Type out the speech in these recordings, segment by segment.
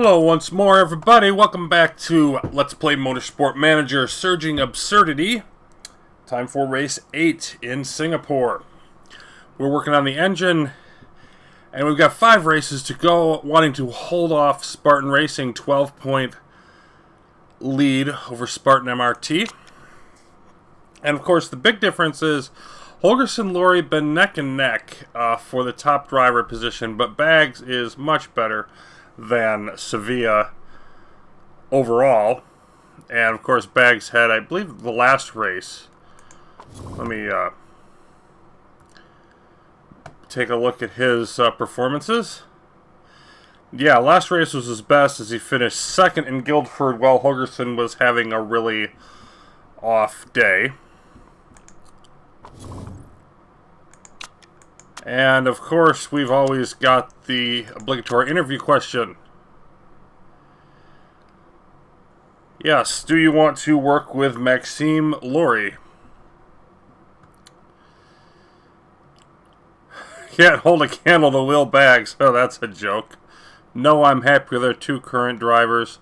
Hello once more, everybody. Welcome back to Let's Play Motorsport Manager Surging Absurdity. Time for race 8 in Singapore. We're working on the engine, and we've got 5 races to go, wanting to hold off Spartan Racing 12-point lead over Spartan MRT. And of course, the big difference is Holgersen Lorry been neck and neck for the top driver position, but Baggs is much better than Sevilla overall. And of course, Baggs had, I believe, the last race. Let me take a look at his performances. Yeah, last race was his best as he finished second in Guildford while Holgersen was having a really off day. And of course, we've always got the obligatory interview question. Yes, do you want to work with Maxime Lorry? Can't hold a candle to Will Baggs. Oh, that's a joke. No, I'm happy with our 2 current drivers.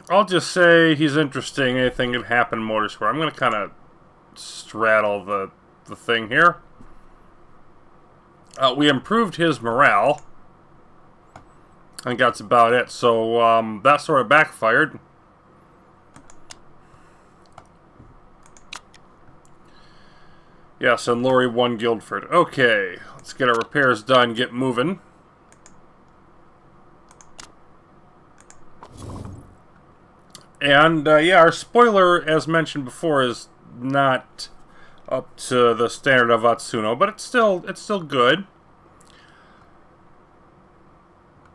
I'll just say he's interesting. Anything can happen in motorsport. I'm going to kind of straddle the thing here. We improved his morale. I think that's about it. So that sort of backfired. Yes, and Lorry won Guildford. Okay, let's get our repairs done, get moving. And yeah, our spoiler, as mentioned before, is not up to the standard of Atsuno, but it's still good.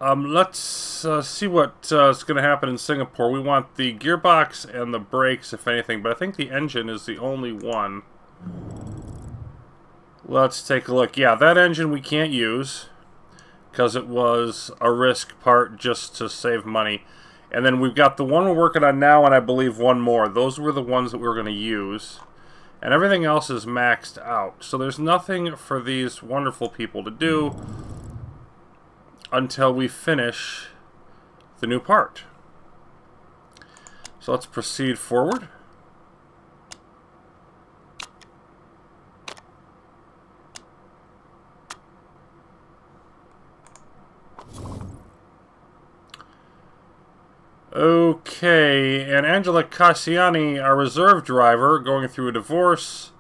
Let's see what's going to happen in Singapore. We want the gearbox and the brakes, if anything, but I think the engine is the only one. Let's take a look. Yeah, that engine we can't use because it was a risk part just to save money. And then we've got the one we're working on now, and I believe one more. Those were the ones that we were going to use. And everything else is maxed out. So there's nothing for these wonderful people to do until we finish the new part. So let's proceed forward. Okay, and Angela Cassiani, our reserve driver, going through a divorce.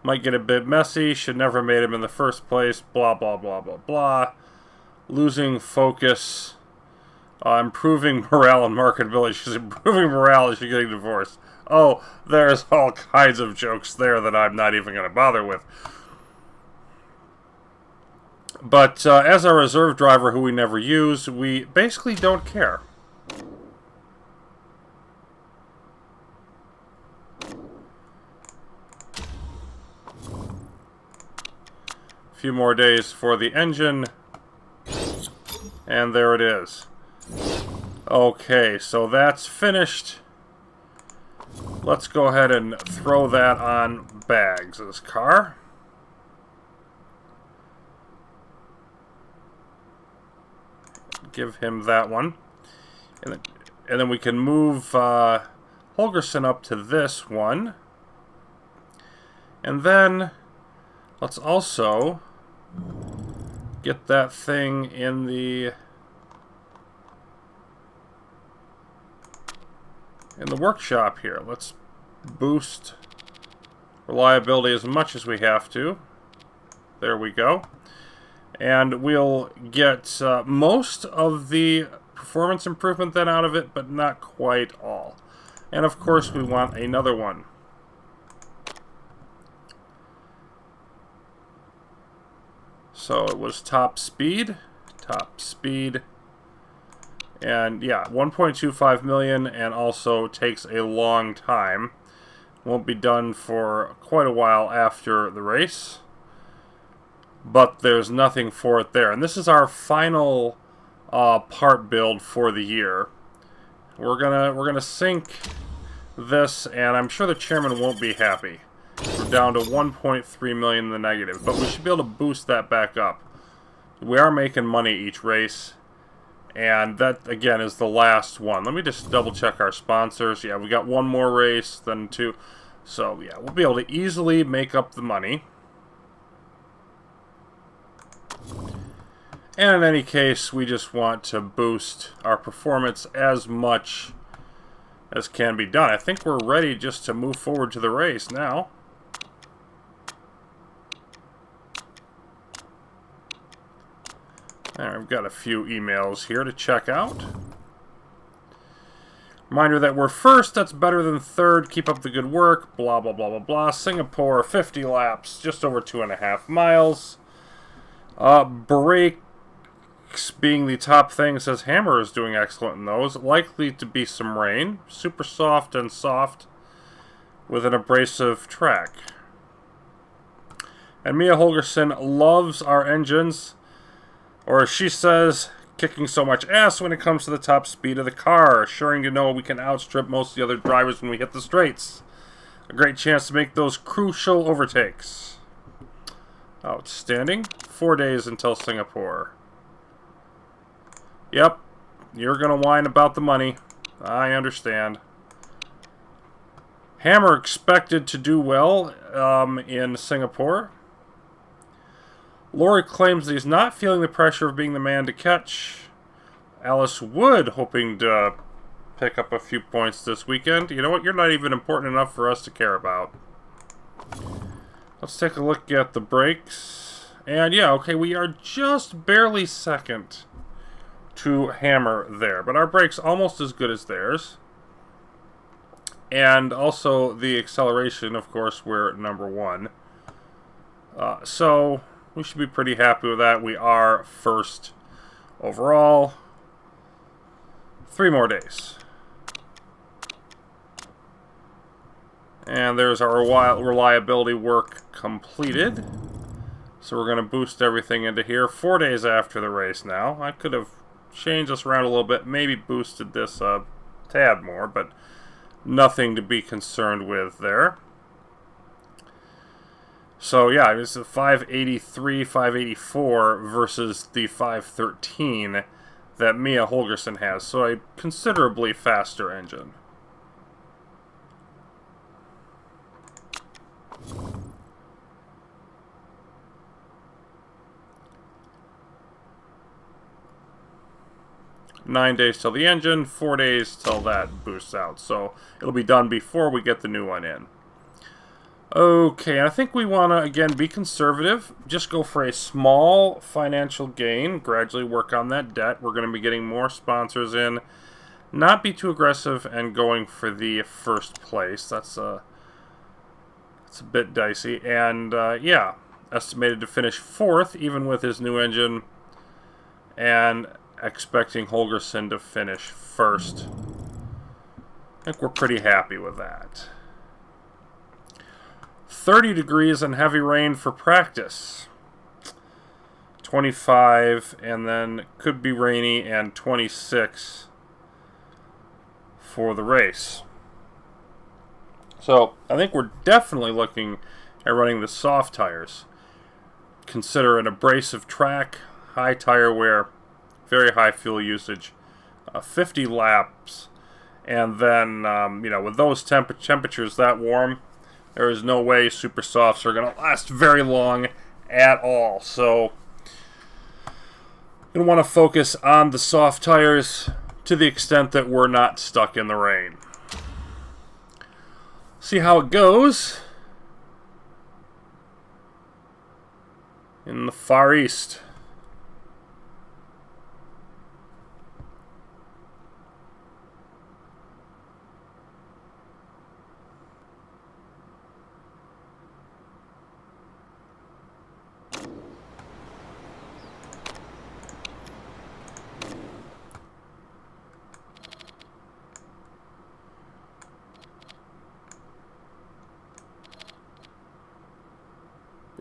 Might get a bit messy, should never have made him in the first place, blah, blah, blah, blah, blah. Losing focus. Improving morale and marketability. She's improving morale as she's getting divorced. Oh, there's all kinds of jokes there that I'm not even going to bother with. But as our reserve driver, who we never use, we basically don't care. Few more days for the engine, and there it is. Okay, so that's finished. Let's go ahead and throw that on Baggs' car. Give him that one, and then we can move Holgersen up to this one, and then let's also get that thing in the workshop here. Let's boost reliability as much as we have to. There we go. And we'll get most of the performance improvement then out of it, but not quite all. And of course we want another one. So it was top speed, and yeah, 1.25 million, and also takes a long time. Won't be done for quite a while after the race, but there's nothing for it there. And this is our final part build for the year. We're gonna sink this, and I'm sure the chairman won't be happy. We're down to 1.3 million in the negative, but we should be able to boost that back up. We are making money each race, And that, again, is the last one. Let me just double check our sponsors. Yeah, we got one more race, then two. So, yeah, we'll be able to easily make up the money. And in any case, we just want to boost our performance as much as can be done. I think we're ready just to move forward to the race now. Alright, I've got a few emails here to check out. Reminder that we're first, that's better than third. Keep up the good work. Blah, blah, blah, blah, blah. Singapore, 50 laps, just over 2.5 miles. Brakes being the top thing, says Hammer is doing excellent in those. Likely to be some rain. Super soft and soft with an abrasive track. And Mia Holgerson loves our engines. Or as she says, kicking so much ass when it comes to the top speed of the car, assuring to know we can outstrip most of the other drivers when we hit the straights. A great chance to make those crucial overtakes. Outstanding. 4 days until Singapore. Yep, you're going to whine about the money. I understand. Hammer expected to do well in Singapore. Laurie claims that he's not feeling the pressure of being the man to catch. Alice Wood hoping to pick up a few points this weekend. You know what? You're not even important enough for us to care about. Let's take a look at the brakes. And yeah, okay, we are just barely second to Hammer there. But our brakes almost as good as theirs. And also the acceleration, of course, we're number one. So we should be pretty happy with that. We are first overall. 3 more days. And there's our reliability work completed. So we're going to boost everything into here. 4 days after the race now. I could have changed this around a little bit. Maybe boosted this a tad more. But nothing to be concerned with there. So yeah, it's a 583, 584 versus the 513 that Mia Holgerson has. So a considerably faster engine. Nine days till the engine, 4 days till that boosts out. So it'll be done before we get the new one in. Okay, I think we want to, again, be conservative. Just go for a small financial gain. Gradually work on that debt. We're going to be getting more sponsors in. Not be too aggressive and going for the first place. That's a bit dicey. And, yeah, estimated to finish 4th, even with his new engine. And expecting Holgerson to finish 1st. I think we're pretty happy with that. 30 degrees and heavy rain for practice. 25, and then could be rainy, and 26 for the race. So I think we're definitely looking at running the soft tires. Consider an abrasive track, high tire wear, very high fuel usage, 50 laps, and then, you know, with those temperatures that warm, there is no way super softs are going to last very long at all. So, going to want to focus on the soft tires to the extent that we're not stuck in the rain. See how it goes in the Far East.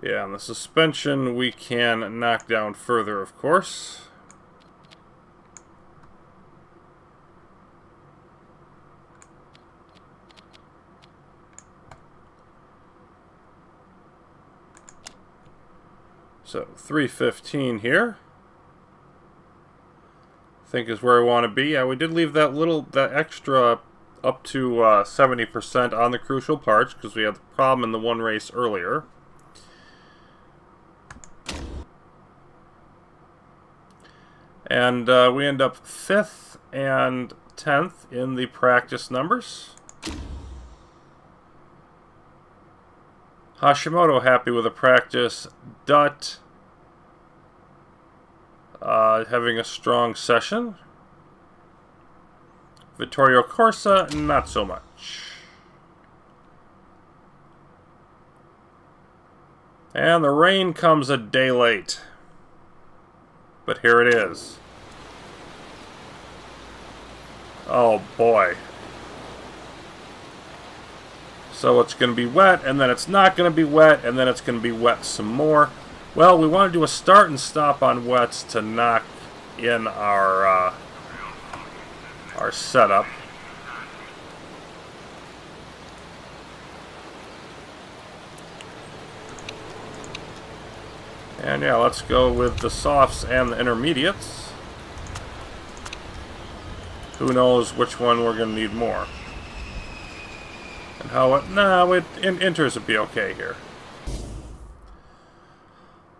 Yeah, and the suspension we can knock down further, of course. So, 315 here. think is where we want to be. Yeah, we did leave that extra up to 70% on the crucial parts because we had the problem in the one race earlier. And we end up 5th and 10th in the practice numbers. Hashimoto happy with the practice. Dutt having a strong session. Vittorio Corsa, not so much. And the rain comes a day late. But here it is. Oh boy. So it's going to be wet, and then it's not going to be wet, and then it's going to be wet some more. Well, we want to do a start and stop on wets to knock in our setup. And yeah, let's go with the softs and the intermediates. Who knows which one we're going to need more. And how it... Nah, inters would be okay here.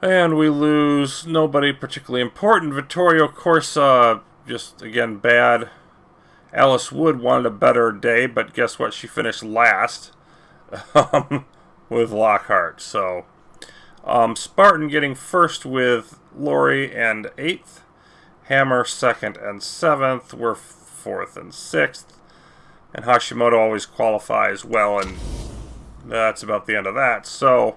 And we lose nobody particularly important. Vittorio Corsa, just, again, bad. Alice Wood wanted a better day, but guess what? She finished last with Lockhart. So, Spartan getting first with Lori and 8th. Hammer 2nd and 7th. We're 4th and 6th. And Hashimoto always qualifies well, and that's about the end of that. So,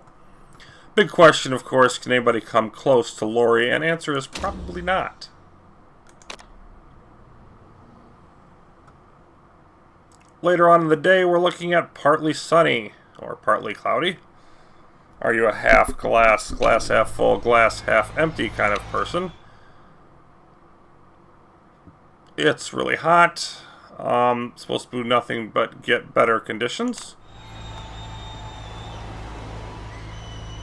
big question, of course, can anybody come close to Lori? And answer is probably not. Later on in the day, we're looking at partly sunny, or partly cloudy. Are you a half glass half full, glass half empty kind of person? It's really hot. Supposed to do nothing but get better conditions.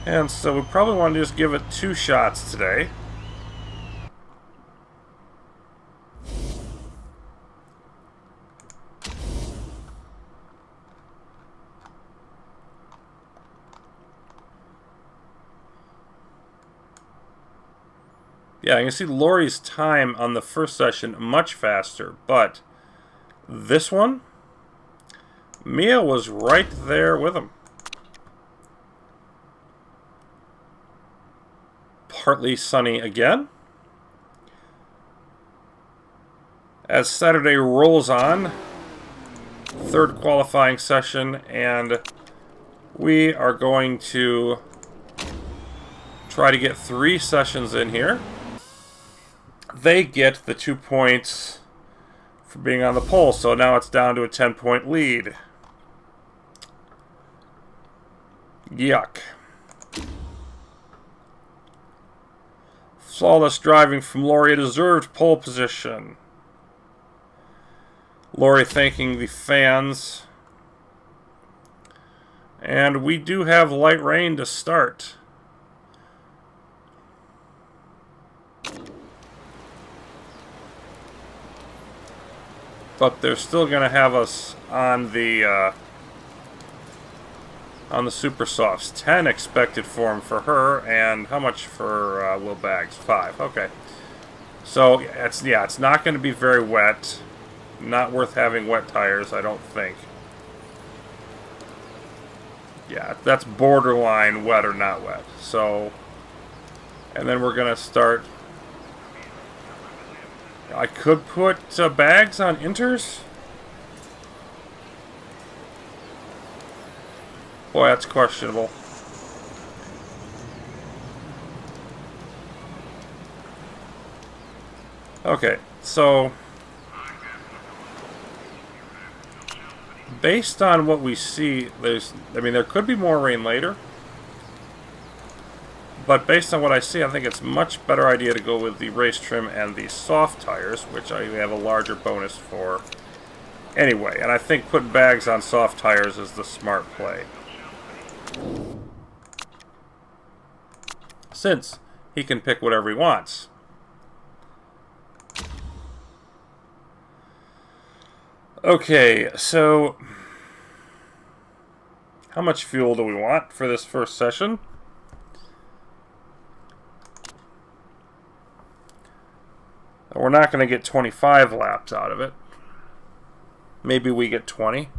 And so we probably want to just give it 2 shots today. Yeah, you can see Lori's time on the first session much faster, but this one, Mia was right there with him. Partly sunny again. As Saturday rolls on, 3rd qualifying session, and we are going to try to get 3 sessions in here. They get the 2 points for being on the pole, so now it's down to a 10-point lead. Yuck. Flawless driving from Lori, a deserved pole position. Lori thanking the fans. And we do have light rain to start. But they're still going to have us on the super softs. 10 expected form for her, and how much for Will Baggs? 5. Okay. So it's not going to be very wet. Not worth having wet tires, I don't think. Yeah, that's borderline wet or not wet. So, and then we're going to start. I could put bags on inters. Boy, that's questionable. Okay, so based on what we see, there could be more rain later. But based on what I see, I think it's a much better idea to go with the race trim and the soft tires, which I have a larger bonus for anyway. And I think putting bags on soft tires is the smart play. Since he can pick whatever he wants. Okay, so how much fuel do we want for this first session? We're not going to get 25 laps out of it. Maybe we get 20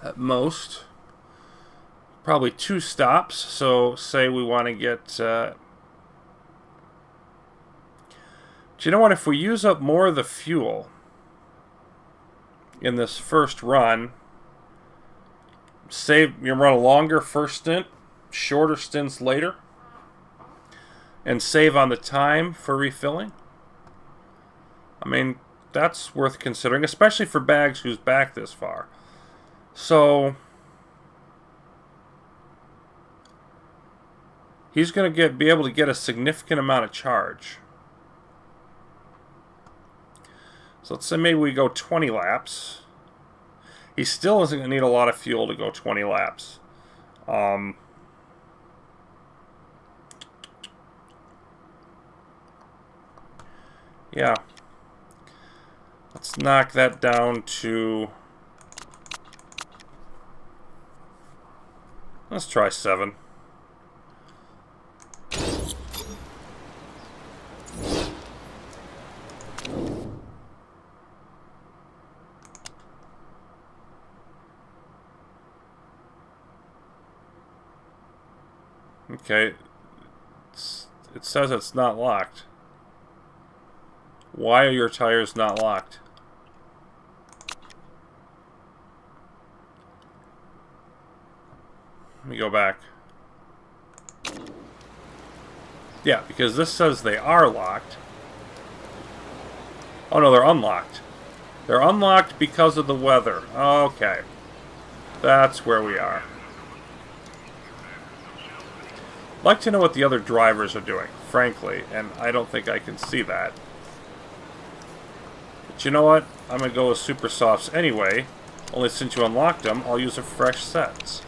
at most. Probably 2 stops, so say we want to get... do you know what? If we use up more of the fuel in this first run, you run a longer first stint, shorter stints later, and save on the time for refilling. I mean, that's worth considering, especially for Bags who's back this far. So he's going to be able to get a significant amount of charge. So let's say maybe we go 20 laps. He still isn't going to need a lot of fuel to go 20 laps. Yeah. Let's knock that down to... Let's try 7. Okay, it says it's not locked. Why are your tires not locked? Let me go back. Yeah, because this says they are locked. Oh no, they're unlocked. They're unlocked because of the weather. Okay. That's where we are. I'd like to know what the other drivers are doing, frankly, and I don't think I can see that. But you know what? I'm going to go with Super Softs anyway. Only since you unlocked them, I'll use a fresh set.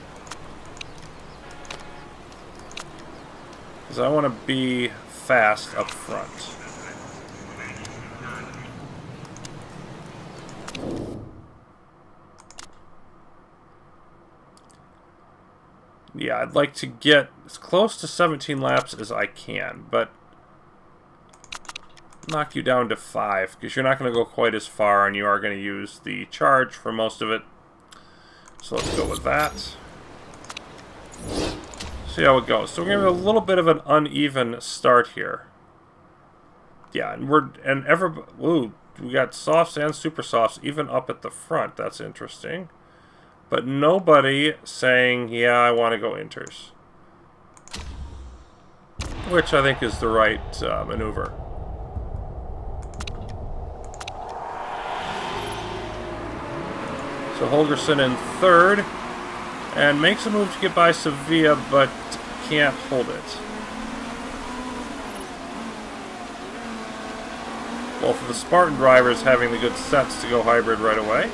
Because I want to be fast up front. Yeah, I'd like to get as close to 17 laps as I can, but knock you down to 5, because you're not going to go quite as far, and you are going to use the charge for most of it. So let's go with that. See how it goes. So we're going to have a little bit of an uneven start here. Yeah, and ooh, we got softs and super softs even up at the front. That's interesting. But nobody saying, yeah, I want to go inters. Which I think is the right maneuver. So Holgerson in third. And makes a move to get by Sevilla, but can't hold it. Well, for the Spartan drivers, having the good sets to go hybrid right away.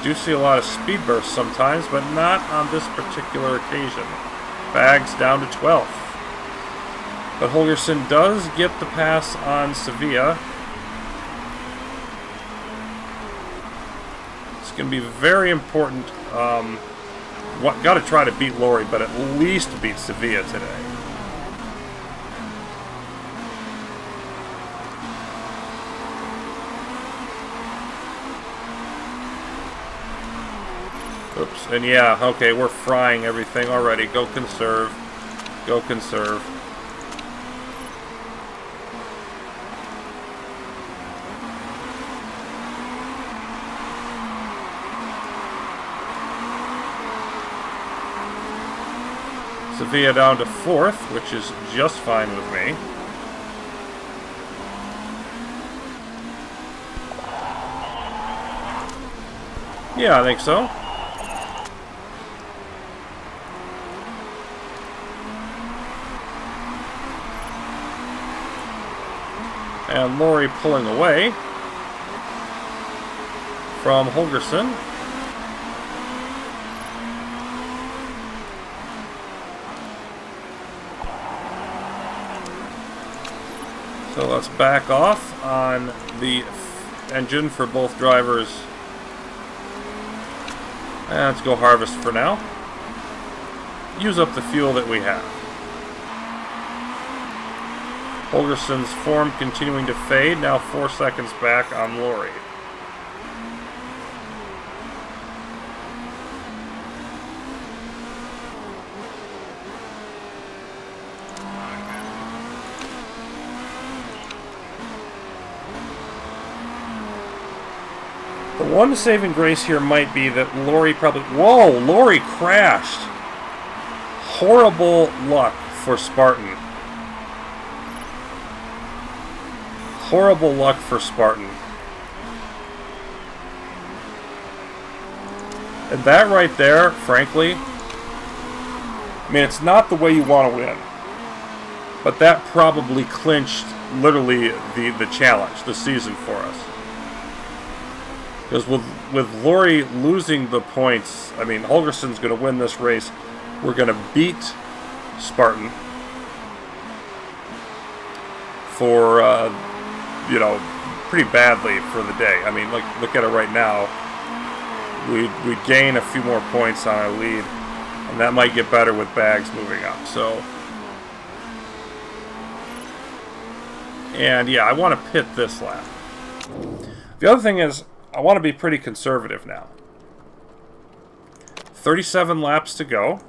Do see a lot of speed bursts sometimes, but not on this particular occasion. Bags down to 12th. But Holgerson does get the pass on Sevilla. It's going to be very important. Got to try to beat Lori, but at least beat Sevilla today. Oops, and yeah, okay, we're frying everything already. Go conserve. Go conserve. Sevilla down to 4th, which is just fine with me. Yeah, I think so. And Lori pulling away from Holgerson. So let's back off on the engine for both drivers. And let's go harvest for now. Use up the fuel that we have. Holgerson's form continuing to fade, now 4 seconds back on Laurie. The one saving grace here might be that Laurie probably... Whoa! Laurie crashed! Horrible luck for Spartan. Horrible luck for Spartan. And that right there, frankly... I mean, it's not the way you want to win. But that probably clinched, literally, the challenge, the season for us. Because with Laurie losing the points, I mean, Holgerson's going to win this race. We're going to beat Spartan for, you know, pretty badly for the day. I mean, look at it right now. We'd gain a few more points on our lead, and that might get better with Bags moving up. So, and yeah, I want to pit this lap. The other thing is, I want to be pretty conservative now. 37 laps to go.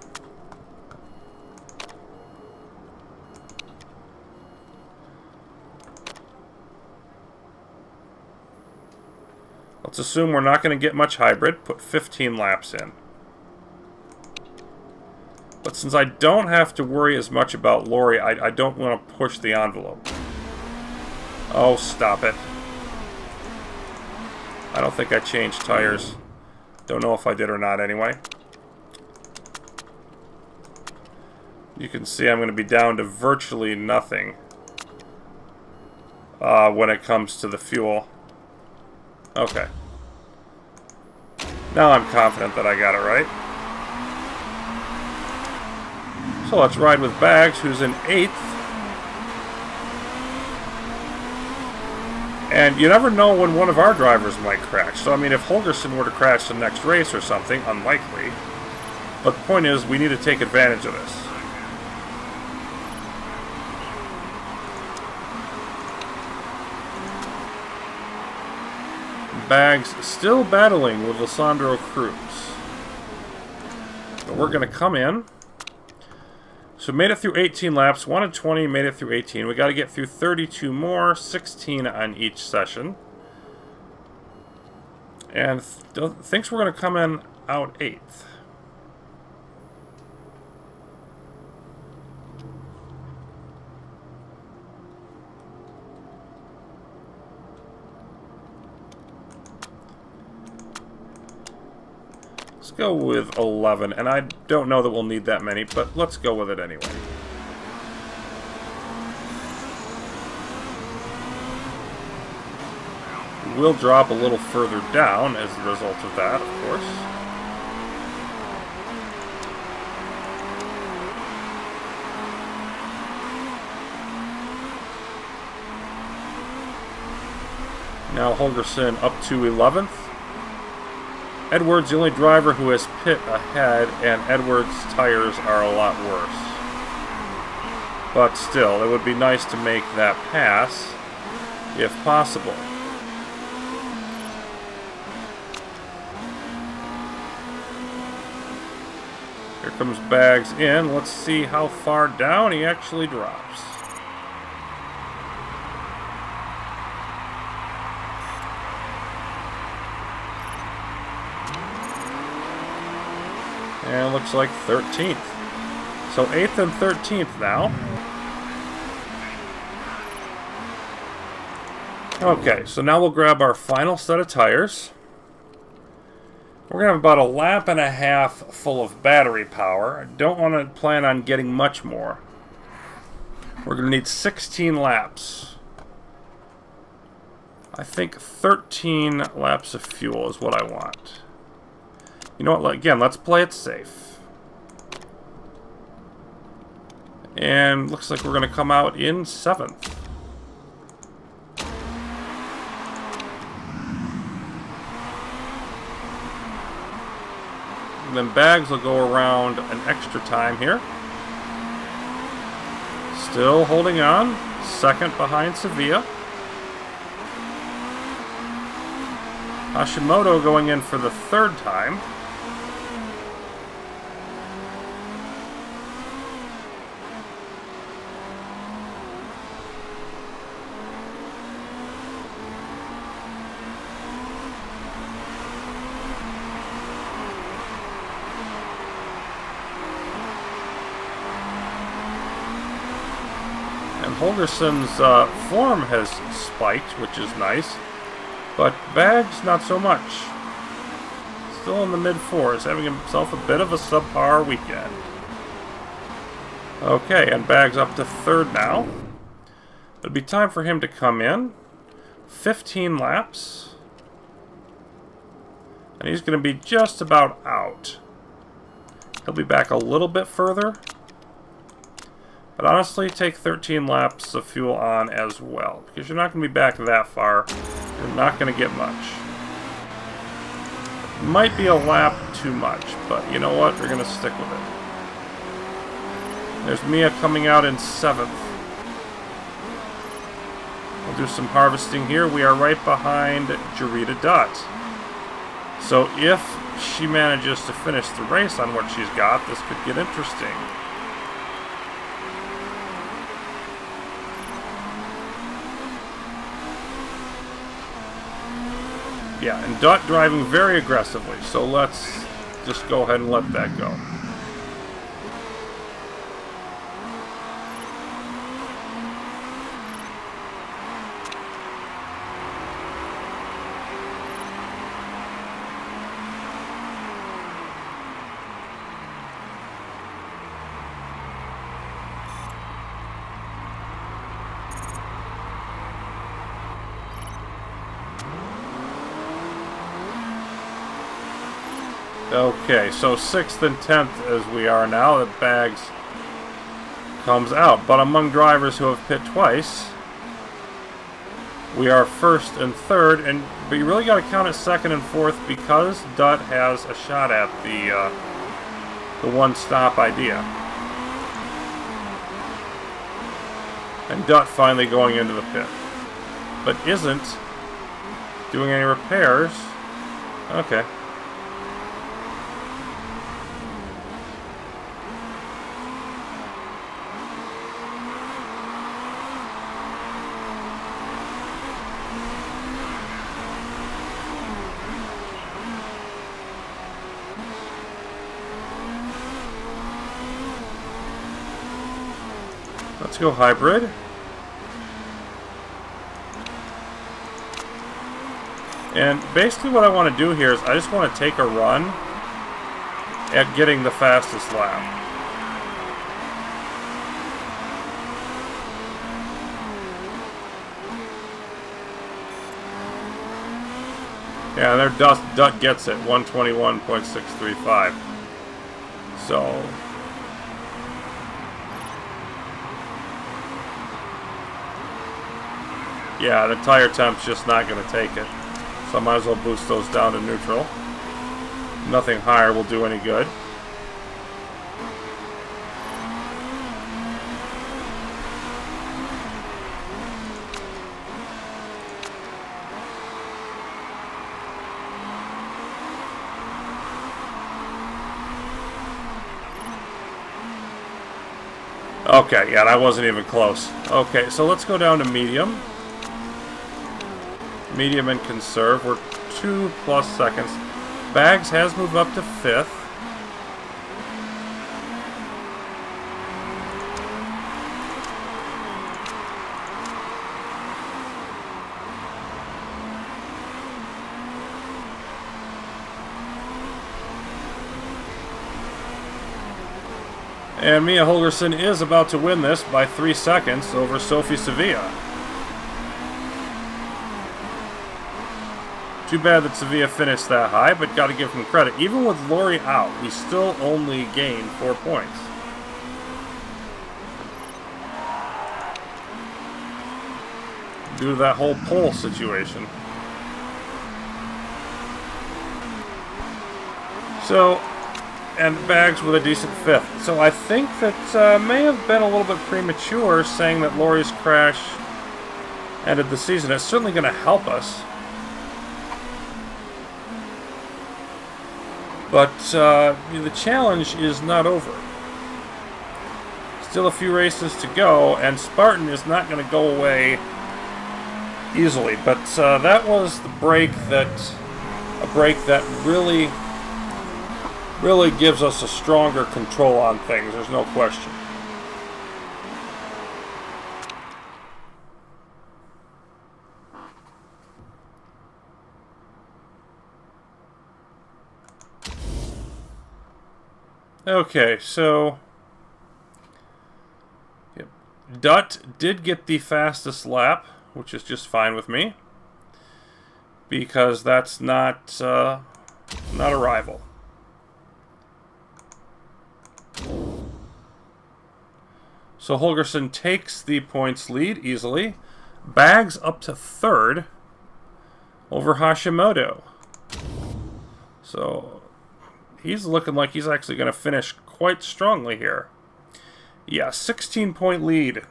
Let's assume we're not going to get much hybrid. Put 15 laps in. But since I don't have to worry as much about Laurie, I don't want to push the envelope. Oh, stop it. I don't think I changed tires. Don't know if I did or not anyway. You can see I'm going to be down to virtually nothing when it comes to the fuel. Okay. Now I'm confident that I got it right. So let's ride with Bags, who's in 8th. And you never know when one of our drivers might crash. So, I mean, if Holgerson were to crash the next race or something, unlikely. But the point is, we need to take advantage of this. Bags still battling with Lissandro Cruz. But we're going to come in. So made it through 18 laps, wanted 20, made it through 18. We got to get through 32 more, 16 on each session. And thinks we're going to come in out 8th. Let's go with 11, and I don't know that we'll need that many, but let's go with it anyway. We'll drop a little further down as a result of that, of course. Now Holgerson up to 11th. Edwards, the only driver who has pit ahead, and Edwards' tires are a lot worse. But still, it would be nice to make that pass, if possible. Here comes Bags in. Let's see how far down he actually drops. And it looks like 13th. So 8th and 13th now. Okay, so now we'll grab our final set of tires. We're going to have about a lap and a half full of battery power. I don't want to plan on getting much more. We're going to need 16 laps. I think 13 laps of fuel is what I want. You know what, again, let's play it safe. And looks like we're going to come out in 7th. And then Bags will go around an extra time here. Still holding on. Second behind Sevilla. Hashimoto going in for the third time. And Holgerson's form has spiked, which is nice. But Bags, not so much. Still in the mid-fours, having himself a bit of a subpar weekend. Okay, and Bags up to third now. It'll be time for him to come in. 15 laps. And he's going to be just about out. He'll be back a little bit further. But honestly, take 13 laps of fuel on as well. Because you're not going to be back that far. You're not going to get much. Might be a lap too much, but you know what? We're going to stick with it. There's Mia coming out in 7th. We'll do some harvesting here. We are right behind Jarita Dutt. So if she manages to finish the race on what she's got, this could get interesting. Yeah, and Dutt driving very aggressively, so let's just go ahead and let that go. Okay, so 6th and 10th as we are now, that Bags comes out. But among drivers who have pit twice, we are 1st and 3rd, but you really got to count it 2nd and 4th because Dutt has a shot at the one-stop idea. And Dutt finally going into the pit, but isn't doing any repairs. Okay. Let's go hybrid. And basically what I want to do here is I just want to take a run at getting the fastest lap. Yeah, there Dutt gets it, 121.635. So yeah, the tire temp's just not going to take it. So I might as well boost those down to neutral. Nothing higher will do any good. Okay, yeah, that wasn't even close. Okay, so let's go down to medium. Medium and conserve. We're 2+ seconds. Bags has moved up to 5th. And Mia Holgerson is about to win this by 3 seconds over Sophie Sevilla. Too bad that Sevilla finished that high, but got to give him credit. Even with Lori out, he still only gained 4 points. Due to that whole pole situation. So, and Bags with a decent 5th. So I think that may have been a little bit premature saying that Lori's crash ended the season. It's certainly going to help us. But the challenge is not over. Still a few races to go, and Spartan is not going to go away easily. But that was the break that really gives us a stronger control on things. There's no question. Okay, so yep. Dutt did get the fastest lap, which is just fine with me, because that's not a rival. So Holgersen takes the points lead easily. Bags up to 3rd over Hashimoto. So he's looking like he's actually going to finish quite strongly here. Yeah, 16-point lead.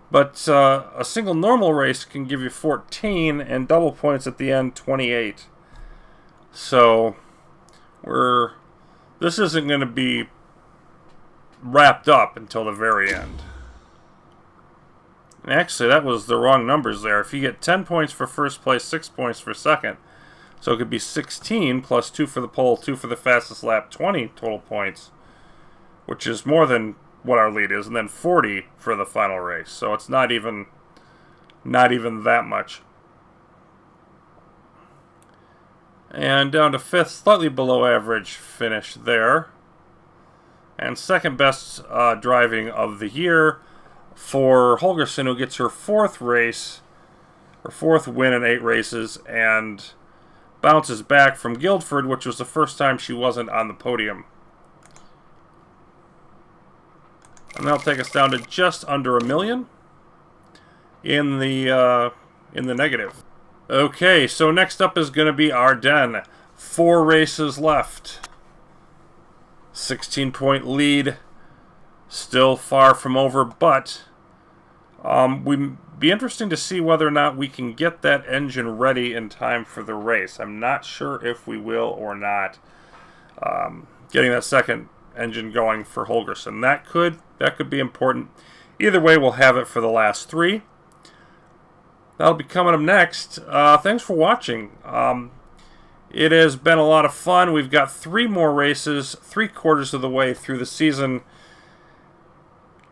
But a single normal race can give you 14, and double points at the end, 28. So this isn't going to be wrapped up until the very end. And actually, that was the wrong numbers there. If you get 10 points for first place, 6 points for second, so it could be 16 plus 2 for the pole, 2 for the fastest lap, 20 total points, which is more than what our lead is, and then 40 for the final race. So it's not even that much. And down to 5th, slightly below average finish there. And second best driving of the year for Holgersen, who gets her 4th race, her 4th win in 8 races, and bounces back from Guildford, which was the first time she wasn't on the podium. And that'll take us down to just under $1 million in the negative. Okay, so next up is going to be Ardennes. 4 races left. 16-point lead. Still far from over, but we'd be interesting to see whether or not we can get that engine ready in time for the race. I'm not sure if we will or not. Getting that second engine going for Holgersen. That could be important. Either way, we'll have it for the last 3. That'll be coming up next. Thanks for watching. It has been a lot of fun. We've got 3 more races, 3/4 of the way through the season.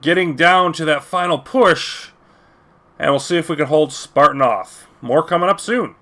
Getting down to that final push, and we'll see if we can hold Spartan off. More coming up soon.